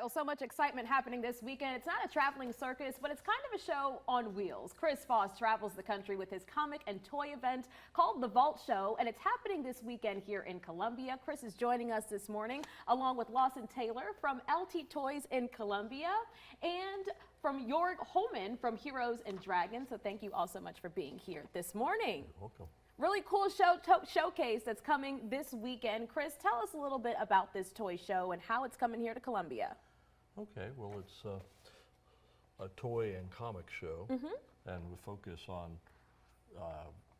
Well, so much excitement happening this weekend. It's not a traveling circus, but it's kind of a show on wheels. Chris Voss travels the country with his comic and toy event called The Vault Show, and it's happening this weekend here in Columbia. Chris is joining us this morning, along with Lawson Taylor from LT Toys in Columbia, and from Jorg Holman from Heroes and Dragons. So thank you all so much for being here this morning. You're welcome. Really cool showcase that's coming this weekend. Chris, tell us a little bit about this toy show and how it's coming here to Columbia. Okay, well, it's a toy and comic show, and we focus on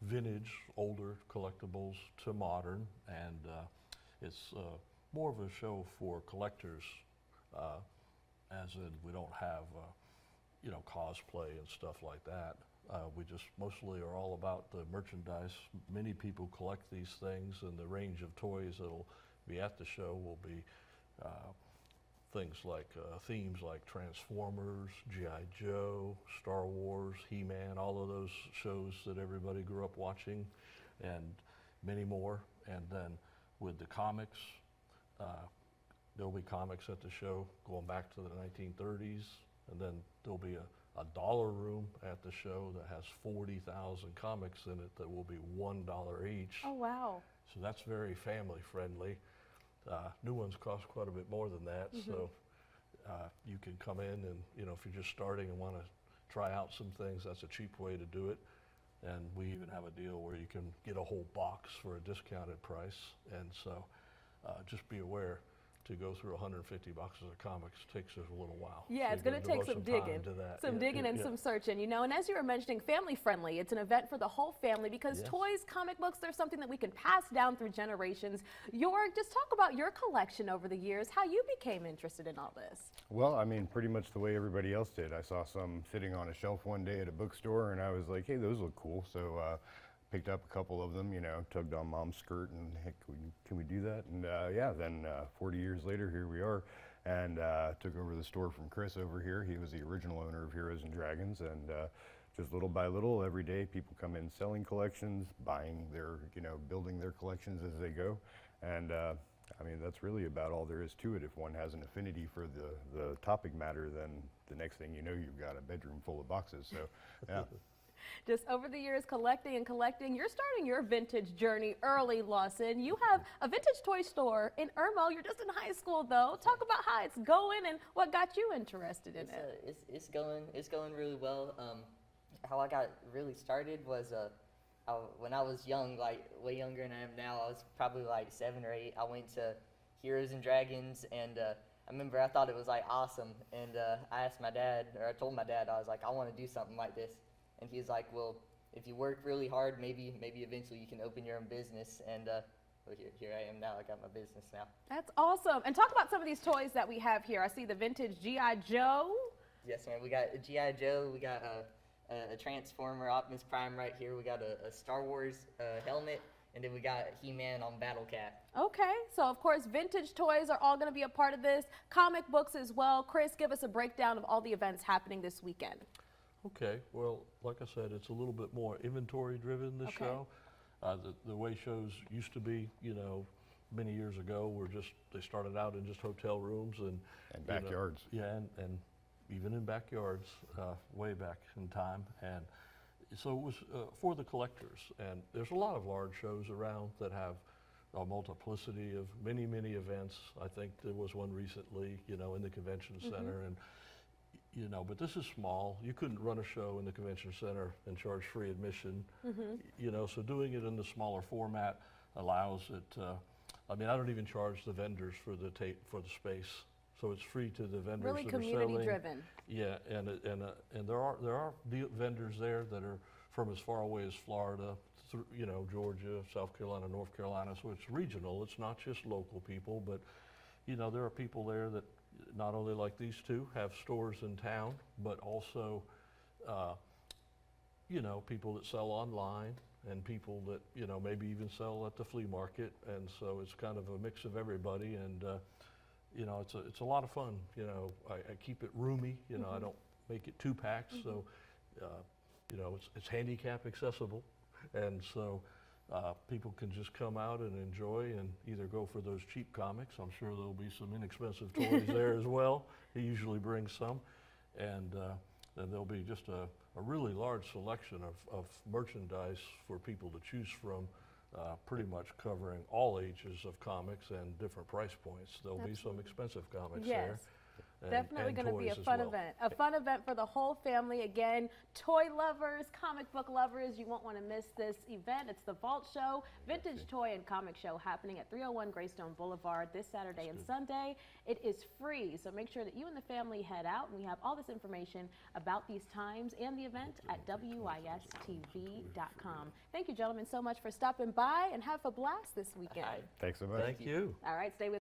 vintage, older collectibles to modern, and it's more of a show for collectors, as in we don't have cosplay and stuff like that. We just mostly are all about the merchandise. Many people collect these things, and the range of toys that'll be at the show will be things like themes like Transformers, G.I. Joe, Star Wars, He-Man, all of those shows that everybody grew up watching, and many more. And then with the comics, there'll be comics at the show going back to the 1930s, and then there'll be a dollar room at the show that has 40,000 comics in it that will be $1 each. Oh, wow. So that's very family friendly. New ones cost quite a bit more than that, so you can come in and, if you're just starting and want to try out some things, that's a cheap way to do it. And we even have a deal where you can get a whole box for a discounted price. And so just be aware, to go through 150 boxes of comics takes us a little while. Yeah, so it's going to take some digging, and some searching, And as you were mentioning, family friendly. It's an event for the whole family because toys, comic books, they're something that we can pass down through generations. Jorg, just talk about your collection over the years, how you became interested in all this. Well, I mean, pretty much the way everybody else did. I saw some sitting on a shelf one day at a bookstore, and I was like, hey, those look cool. So picked up a couple of them, tugged on mom's skirt, and hey, can we do that? And then 40 years later, here we are, and took over the store from Chris over here. He was the original owner of Heroes and Dragons, and just little by little, every day, people come in selling collections, buying their, building their collections as they go, and I mean, that's really about all there is to it. If one has an affinity for the topic matter, then the next thing you know, you've got a bedroom full of boxes, so yeah. Just over the years, collecting and collecting. You're starting your vintage journey early, Lawson. You have a vintage toy store in Irmo. You're just in high school, though. Talk about how it's going and what got you interested in it. It's going really well. How I got really started was when I was young, like way younger than I am now. I was probably like 7 or 8. I went to Heroes and Dragons, and I remember I thought it was like awesome. And I asked my dad, or I told my dad, I was like, I want to do something like this. And he's like, well, if you work really hard, maybe eventually you can open your own business. And well, here I am now. I got my business now. That's awesome. And talk about some of these toys that we have here. I see the vintage G.I. Joe. Yes, ma'am. We got a G.I. Joe. We got a Transformer Optimus Prime right here. We got a Star Wars helmet. And then we got He-Man on Battle Cat. Okay, so of course vintage toys are all going to be a part of this. Comic books as well. Chris, give us a breakdown of all the events happening this weekend. Okay, well, like I said, it's a little bit more inventory driven this show. The way shows used to be, many years ago, they started out in just hotel rooms and backyards. And even in backyards, way back in time. And so it was for the collectors. And there's a lot of large shows around that have a multiplicity of many, many events. I think there was one recently, in the convention center, and but this is small. You couldn't run a show in the convention center and charge free admission. So doing it in the smaller format allows it. I mean, I don't even charge the vendors for the space, so it's free to the vendors. Really that community are selling. driven. Yeah, and there are vendors there that are from as far away as Florida, Georgia, South Carolina, North Carolina. So it's regional. It's not just local people, but there are people there that not only like these two have stores in town, but also people that sell online and people that maybe even sell at the flea market. And so it's kind of a mix of everybody, and it's a lot of fun. I keep it roomy. I don't make it too packed, so it's handicap accessible, and so people can just come out and enjoy and either go for those cheap comics. I'm sure there'll be some inexpensive toys there as well. He usually brings some. And then there'll be just a really large selection of merchandise for people to choose from, pretty much covering all ages of comics and different price points. There'll be some expensive comics there. Yes. Definitely and going to be a toys as fun well. event. A fun event for the whole family. Again, toy lovers, comic book lovers, you won't want to miss this event. It's the Vault Show, Vintage Toy and Comic Show, happening at 301 Greystone Boulevard this Saturday and Sunday. It is free, so make sure that you and the family head out. And we have all this information about these times and the event at WISTV.com. Thank you, gentlemen, so much for stopping by, and have a blast this weekend. All right. Thanks so much. Thank you. All right, stay with